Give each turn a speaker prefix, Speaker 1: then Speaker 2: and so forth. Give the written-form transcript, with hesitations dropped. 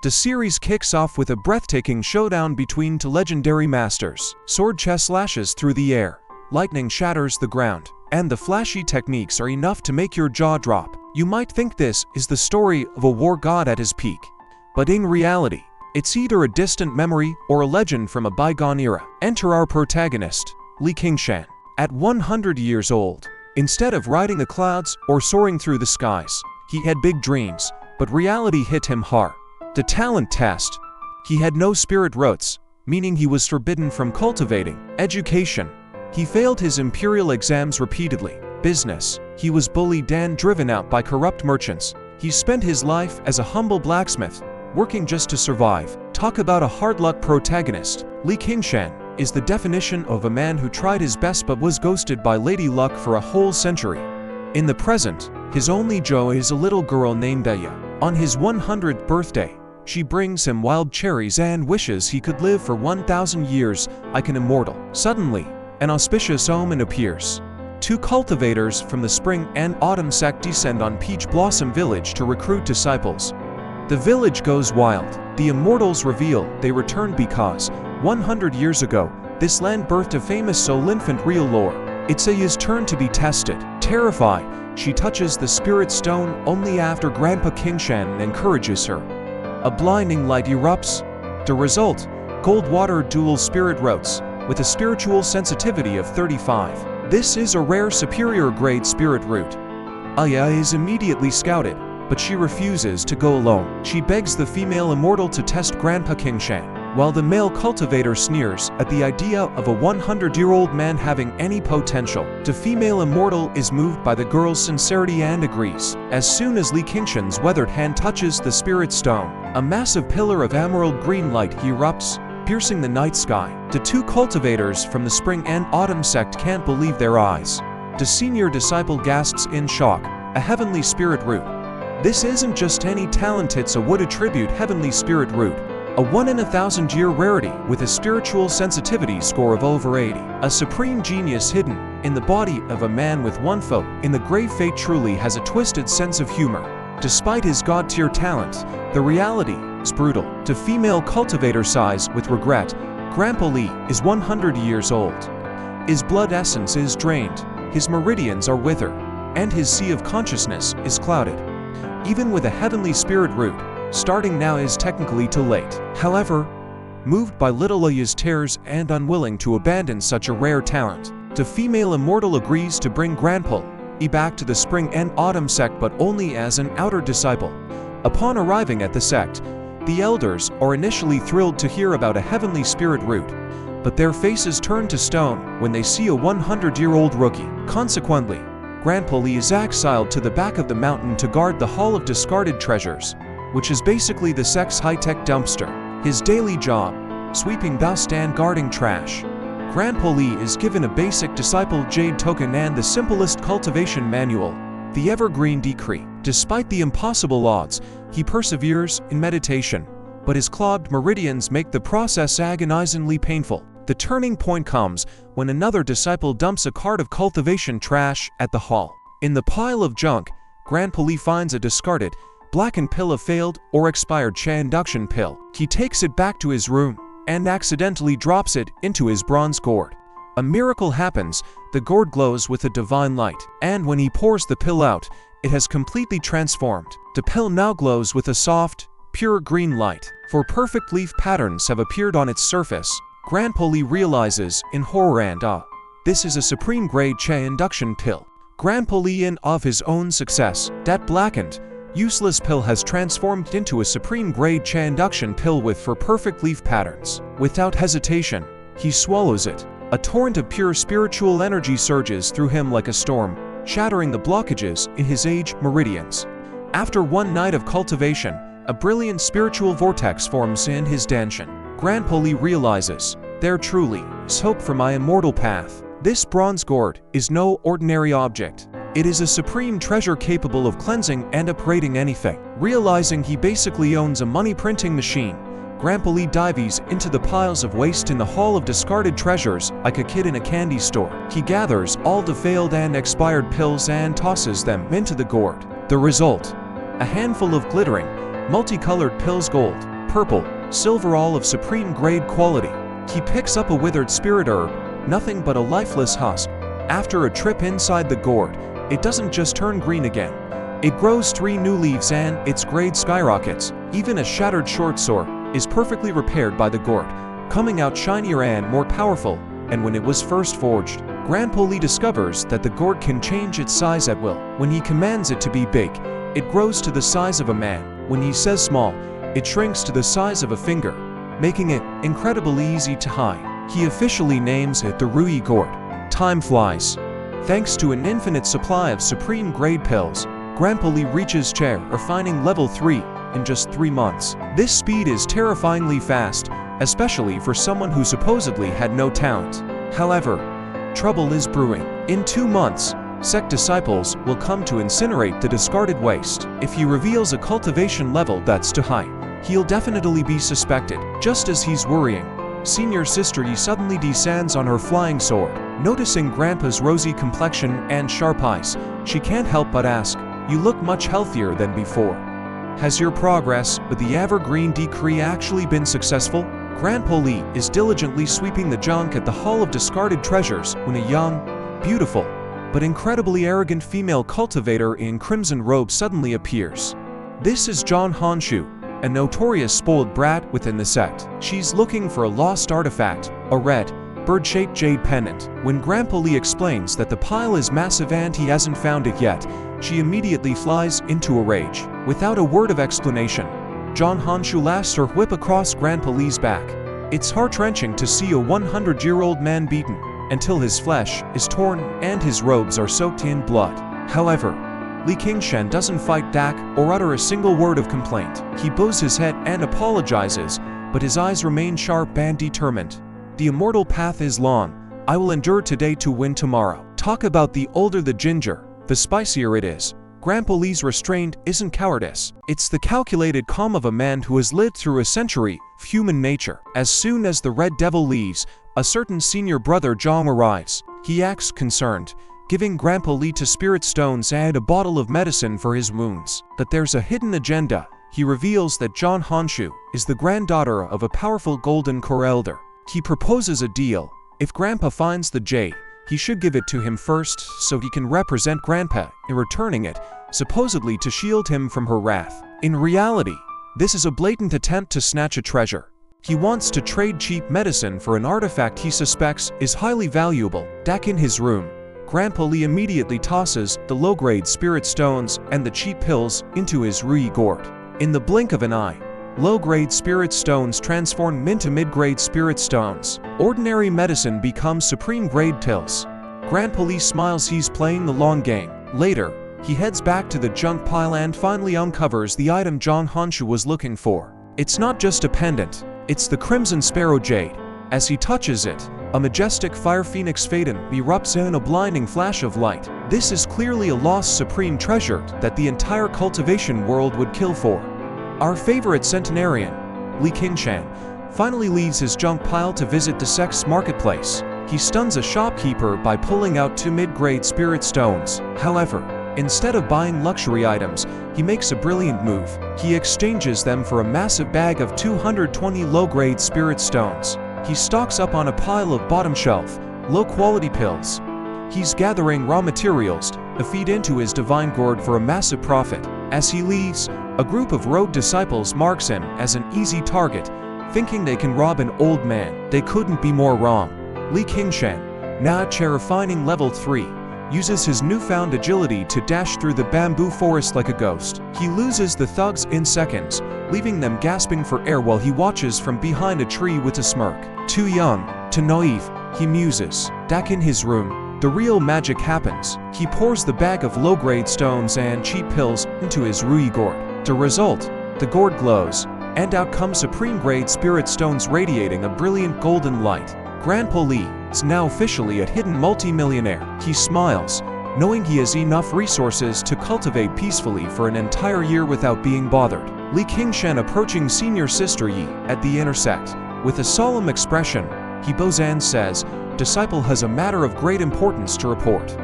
Speaker 1: The series kicks off with a breathtaking showdown between two legendary masters. Sword chess slashes through the air, lightning shatters the ground, and the flashy techniques are enough to make your jaw drop. You might think this is the story of a war god at his peak, but in reality, it's either a distant memory or a legend from a bygone era. Enter our protagonist, Li Qingshan. At 100 years old, instead of riding the clouds or soaring through the skies, he had big dreams, but reality hit him hard. The talent test. He had no spirit roots, meaning he was forbidden from cultivating. Education. He failed his imperial exams repeatedly. Business. He was bullied and driven out by corrupt merchants. He spent his life as a humble blacksmith, working just to survive. Talk about a hard luck protagonist. Li Qingshan is the definition of a man who tried his best but was ghosted by Lady Luck for a whole century. In the present, his only joy is a little girl named Aya. On his 100th birthday, she brings him wild cherries and wishes he could live for 1,000 years like an immortal. Suddenly, an auspicious omen appears. Two cultivators from the Spring and Autumn sect descend on Peach Blossom Village to recruit disciples. The village goes wild. The immortals reveal they returned because, 100 years ago, this land birthed a famous soul infant. Real lore. It's Aya's turn to be tested. Terrified, she touches the spirit stone only after Grandpa Qingshan encourages her. A blinding light erupts. The result, cold water dual spirit roots, with a spiritual sensitivity of 35. This is a rare superior grade spirit root. Aya is immediately scouted, but she refuses to go alone. She begs the female immortal to test Grandpa Qingshan, while the male cultivator sneers at the idea of a 100-year-old man having any potential. The female immortal is moved by the girl's sincerity and agrees. As soon as Li Qingshan's weathered hand touches the spirit stone, a massive pillar of emerald green light erupts, piercing the night sky. The two cultivators from the Spring and Autumn sect can't believe their eyes. The senior disciple gasps in shock. A heavenly spirit root. This isn't just any talent, it's a wood attribute heavenly spirit root. A 1 in 1,000-year rarity with a spiritual sensitivity score of over 80. A supreme genius hidden in the body of a man with one foot in the grave. Fate truly has a twisted sense of humor. Despite his god-tier talent, the reality is brutal. The female cultivator sighs with regret. Grandpa Li is 100 years old. His blood essence is drained, his meridians are withered, and his sea of consciousness is clouded. Even with a heavenly spirit root, starting now is technically too late. However, moved by little Aya's tears and unwilling to abandon such a rare talent, the female immortal agrees to bring Grandpa Li back to the Spring and Autumn sect, but only as an outer disciple. Upon arriving at the sect, the elders are initially thrilled to hear about a heavenly spirit root, but their faces turn to stone when they see a 100-year-old rookie. Consequently, Grandpa Li is exiled to the back of the mountain to guard the Hall of Discarded Treasures, which is basically the sect's high-tech dumpster. His daily job, sweeping dust and guarding trash. Grandpa Li is given a basic disciple jade token and the simplest cultivation manual, the Evergreen Decree. Despite the impossible odds, he perseveres in meditation, but his clogged meridians make the process agonizingly painful. The turning point comes when another disciple dumps a cart of cultivation trash at the hall. In the pile of junk, Grandpa Li finds a discarded, blackened pill, a failed or expired Cha induction pill. He takes it back to his room and accidentally drops it into his bronze gourd. A miracle happens. The gourd glows with a divine light, and when he pours the pill out, it has completely transformed. The pill now glows with a soft, pure green light, for perfect leaf patterns have appeared on its surface. Grandpa Li realizes in horror and awe, this is a supreme grade Cha induction pill. Grandpa Li, in awe of his own success, that blackened, useless pill has transformed into a supreme grade Cha induction pill with for perfect leaf patterns. Without hesitation, he swallows it. A torrent of pure spiritual energy surges through him like a storm, shattering the blockages in his age meridians. After one night of cultivation, a brilliant spiritual vortex forms in his danshan. Grandpa Li realizes, there truly is hope for my immortal path. This bronze gourd is no ordinary object. It is a supreme treasure capable of cleansing and upgrading anything. Realizing he basically owns a money printing machine, Grandpa Li dives into the piles of waste in the Hall of Discarded Treasures like a kid in a candy store. He gathers all the failed and expired pills and tosses them into the gourd. The result? A handful of glittering, multicolored pills. Gold. purple, silver all of supreme grade quality. He picks up a withered spirit herb, nothing but a lifeless husk. After a trip inside the gourd, it doesn't just turn green again. It grows 3 new leaves and its grade skyrockets. Even a shattered short sword is perfectly repaired by the gourd, coming out shinier and more powerful. And when it was first forged, Grandpa Lee discovers that the gourd can change its size at will. When he commands it to be big, it grows to the size of a man. When he says small, it shrinks to the size of a finger, making it incredibly easy to hide. He officially names it the Rui Gourd. Time flies. Thanks to an infinite supply of supreme grade pills, Grandpa Lee reaches chair refining level 3 in just 3 months. This speed is terrifyingly fast, especially for someone who supposedly had no talent. However, trouble is brewing. In 2 months, sect disciples will come to incinerate the discarded waste. If he reveals a cultivation level that's too high, he'll definitely be suspected. Just as he's worrying, senior sister Yi suddenly descends on her flying sword. Noticing Grandpa's rosy complexion and sharp eyes, she can't help but ask, "You look much healthier than before. Has your progress with the evergreen decree actually been successful?" Grandpa Lee is diligently sweeping the junk at the Hall of Discarded Treasures when a young, beautiful, but incredibly arrogant female cultivator in crimson robe suddenly appears. This is John Honshu, a notorious spoiled brat within the sect. She's looking for a lost artifact, a red, bird-shaped jade pendant. When Grandpa Lee explains that the pile is massive and he hasn't found it yet, she immediately flies into a rage. Without a word of explanation, John Honshu lashes her whip across Grandpa Lee's back. It's heart-wrenching to see a 100-year-old man beaten until his flesh is torn and his robes are soaked in blood. However, Li Qingshan doesn't fight back or utter a single word of complaint. He bows his head and apologizes, but his eyes remain sharp and determined. "The immortal path is long. I will endure today to win tomorrow." Talk about the older the ginger, the spicier it is. Grandpa Lee's restraint isn't cowardice. It's the calculated calm of a man who has lived through a century of human nature. As soon as the Red Devil leaves, a certain senior brother Zhang arrives. He acts concerned, giving Grandpa Lee 2 spirit stones and a bottle of medicine for his wounds. But there's a hidden agenda. He reveals that John Honshu is the granddaughter of a powerful golden core elder. He proposes a deal. If Grandpa finds the jade, he should give it to him first so he can represent Grandpa in returning it, supposedly to shield him from her wrath. In reality, this is a blatant attempt to snatch a treasure. He wants to trade cheap medicine for an artifact he suspects is highly valuable. Back in his room, Grandpa Lee immediately tosses the low-grade spirit stones and the cheap pills into his Rui gourd. In the blink of an eye, low-grade spirit stones transform into mid-grade spirit stones. Ordinary medicine becomes supreme-grade pills. Grandpa Lee smiles. He's playing the long game. Later, he heads back to the junk pile and finally uncovers the item John Honshu was looking for. It's not just a pendant, it's the Crimson Sparrow Jade. As he touches it, a majestic fire phoenix Faden erupts in a blinding flash of light. This is clearly a lost supreme treasure that the entire cultivation world would kill for. Our favorite centenarian, Li Qingshan, finally leaves his junk pile to visit the sect's marketplace. He stuns a shopkeeper by pulling out 2 mid-grade spirit stones. However, instead of buying luxury items, he makes a brilliant move. He exchanges them for a massive bag of 220 low-grade spirit stones. He stocks up on a pile of bottom-shelf, low-quality pills. He's gathering raw materials to feed into his divine gourd for a massive profit. As he leaves, a group of rogue disciples marks him as an easy target, thinking they can rob an old man. They couldn't be more wrong. Li Qingshan, now at chair refining level 3, uses his newfound agility to dash through the bamboo forest like a ghost. He loses the thugs in seconds, leaving them gasping for air while he watches from behind a tree with a smirk. Too young, too naive, he muses. Back in his room, the real magic happens. He pours the bag of low-grade stones and cheap pills into his Rui gourd. The result, the gourd glows, and out come supreme-grade spirit stones radiating a brilliant golden light. Grandpa Lee is now officially a hidden multi-millionaire. He smiles, knowing he has enough resources to cultivate peacefully for an entire year without being bothered. Li Qingshan approaching senior sister Yi at the intersect. With a solemn expression, he bows and says, "Disciple has a matter of great importance to report."